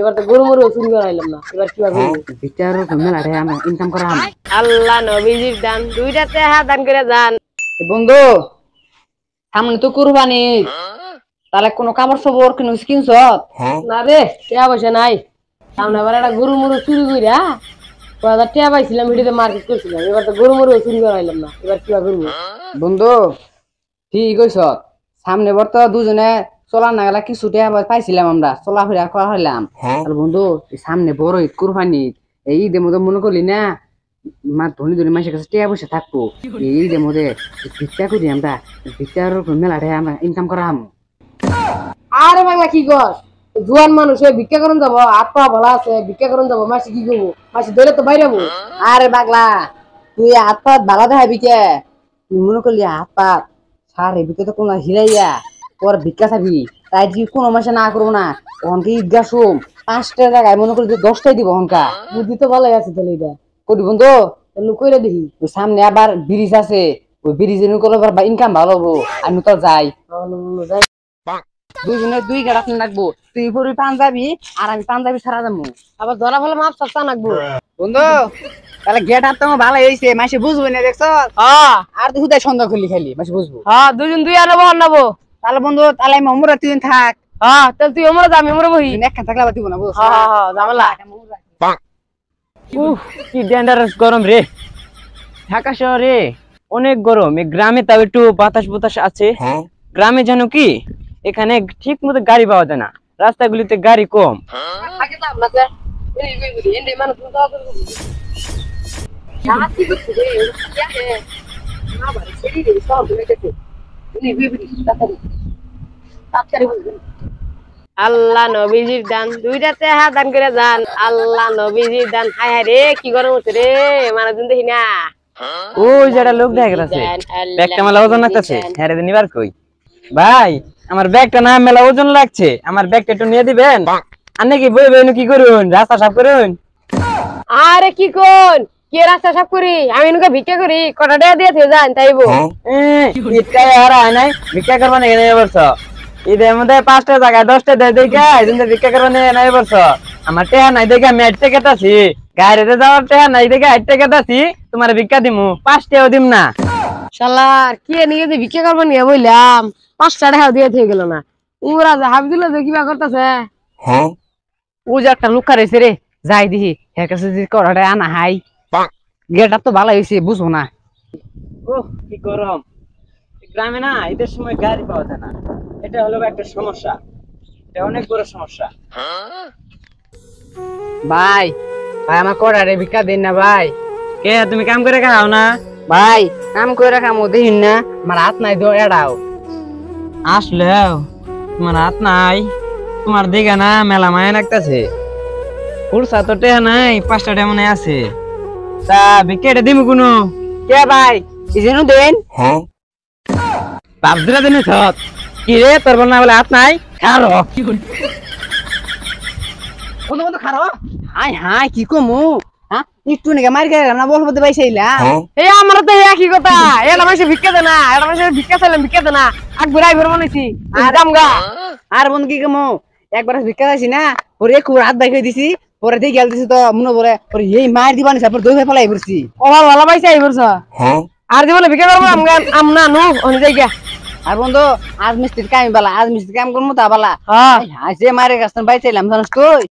এবার তো গরু মরু চুরি করাইলাম না, এবার কি হবে? বিচার মেলাটা আমি ইনকাম করাম। আল্লাহ নবীজির দান, দুইটাতে হাত দান করে যান। বন্ধু সামনে তো কুরবানি, তাহলে কোনো কাপড় সবর কিনছ? না রে, টাকা পয়সা নাই। সামনে আবার একটা গরু মরু চুরি কইরা 1000 টাকা পাইছিলাম, ভিডিওতে মার্কেট করছিলাম। এবার তো গরু মরু চুরি করাইলাম না, এবার কি করবো? বন্ধু ঠিক কইছ, সামনে বর তো দুজনে চলা না গেলা কিছু টাকা পাইছিলাম, আমরা চলাফেরা করা হইলাম। আর বন্ধু সামনে বড় ঈদ কুরবানি, এই ঈদের মধ্যে মনে করলি না মা ধনী ধনী মানুষের কাছে টাকা পয়সা থাকবো, এই ঈদের মধ্যে ভিক্ষা করি আমরা, ভিক্ষার মেলাটা আমরা ইনকাম করাম। আরে বাংলা কি কর, জোয়ান মানুষ ভিক্ষা করুন যাবো, হাত পা ভালো আছে, ভিক্ষা করুন যাবো, মাসি কি করবো? মাসি ধরে তো বাইরে যাবো। আরে পাগলা তুই হাত পাত ভালো দেখাবি কে? তুই মনে করলি হাত পাত সার ভিতরে তো কোনো হিরাইয়া তোর ভিক্ষা থাকবি, তাই যদি কোনো মাসে না করবো না অনকে ঈদগা সোম 5টা জায়গায় মনে করি 10টাই দিব অনকা। বুদ্ধি তো ভালোই আছে তাহলে, এটা করি বন্ধু কইরা দেখি। ওই সামনে আবার ব্রিজ আছে, ওই ব্রিজের করলে ইনকাম ভালো হবো। আমি তো যাই, দুজনে 2 গাড়ি আপনি রাখবো, তুই পরে পাঞ্জাবি আর আমি পাঞ্জাবি ছাড়া যাবো। আবার ধরা ফলে মাপ সস্তা নাকবো। বন্ধু তাহলে গেট হাত তোমার ভালো হয়েছে, মাসে বুঝবো না দেখছ? আর তুই হুদায় সন্ধ্যা খুলি খালি মাসে বুঝবো। হ্যাঁ, দুজন দুই আনবো আনবো। তাহলে বন্ধু তাহলে আমি অমরা তুই থাক। হ্যাঁ, তাহলে তুই ওমরা যা, আমি ওমরা বহি। একখান থাকলে আবার দিব না, বুঝছ? হ্যাঁ, ঝামেলা। কি ডেঞ্জারাস গরম রে, ঢাকা শহরে অনেক গরম, এই গ্রামে তাও একটু বাতাস বাতাস আছে। গ্রামে জানো কি এখানে ঠিক মতো গাড়ি পাওয়া যায় না, রাস্তাগুলিতে গাড়ি কম। আল্লাহ নবীজির দান, দুইটাতে হাত দান করে যান। আল্লাহ নবীজির দান। হায় হায় রে, কি গরম হচ্ছে রে, মানুষজন দেখি না। ওই যেটা লোক দেখা গেছে, ব্যাগটা মেলা ওজন লাগতেছে, হ্যাঁ রে নিবার কই? ভাই আমার ব্যাগটা না মেলা ওজন লাগছে, আমার ব্যাগটা একটু নিয়ে দিবেন। আর নাকি বই বই কি করুন, রাস্তা সাফ করুন। আরে কি কোন, কে রাস্তা সাফ করি? আমি এনুকে ভিক্ষা করি, কটা টাকা দিয়ে থেকে যান তাইবো। ঈদটাই আর হয় নাই, ভিক্ষা করবো না এখানে বলছ? ঈদের মধ্যে 5টা জায়গায় 10টা দেয় দেখা ভিক্ষা করবো না বলছ? আমার টেহা নাই দেখে আমি 8 টাকা আছি, গাড়িতে যাওয়ার টেহা নাই দেখে 8 টাকা আছি, তোমার ভিক্ষা দিমু 5 টাকাও দিম না। শালার কে নিয়ে যে ভিক্ষা করবো নিয়ে বললাম, 5টা টাকা দিয়ে থেকে গেল না। উমরা যে হাবিদুল্লাহ যে কিবা করতেছে। ও যে একটা লোক রয়েছে রে, যাই দেখি এর কাছে যদি করাটা আনা হাই। গেটআপ তো ভালো হয়েছে, বুঝবো না। ও কি গরম, গ্রামে না ঈদের সময় গাড়ি পাওয়া যায় না, এটা হলো একটা সমস্যা, এটা অনেক বড় সমস্যা। ভাই ভাই আমার করারে ভিক্ষা দিন না ভাই। কে তুমি কাম করে খাও না? ভাই কাম করে খামো দিন না, আমার হাত নাই দো এড়াও। আসলেও তোমার হাত নাই, তোমার দিকে না মেলা মায়া লাগতেছে, কুরসা তো টেহা নাই, 5টা টেহা মনে আছে। তা ভিক্ষাটা দিমু কোনো? কে ভাই ইজেনু দেন? বাপদুরা দিন সত কি রে, তোর বল না বলে হাত নাই? খারো বন্ধু বন্ধু খারো। হাই হাই কি কমু, হ্যাঁ একটু নাকি মার গেল না বলবো তো পাইছিলা। এই আমরা তো একই কথা, এটা মানুষের ভিক্ষা দে না, এটা মানুষের ভিক্ষা চাইলাম, ভিক্ষা দে না, আগ ঘুরাই বের বানাইছি আর দামগা। আর বন্ধু কি কমু, একবার ভিক্ষা দিছি না, পরে খুব রাত বাইক হয়ে দিছি, পরে দিয়ে গেল দিছি তো মনে পরে পরে এই মার দিবানি তারপর দই হয়ে ফেলাই পড়ছি। ওভার ভালো পাইছে এই বলছ। আর জীবনে ভিক্ষা করবো আমরা নু অন্য জায়গা। আর বন্ধু আজ মিস্ত্রির কাম বালা, আজ মিস্ত্রির কাম করবো তা বালা। হ্যাঁ যে মারে কাছে বাইচাইলাম জানিস তুই।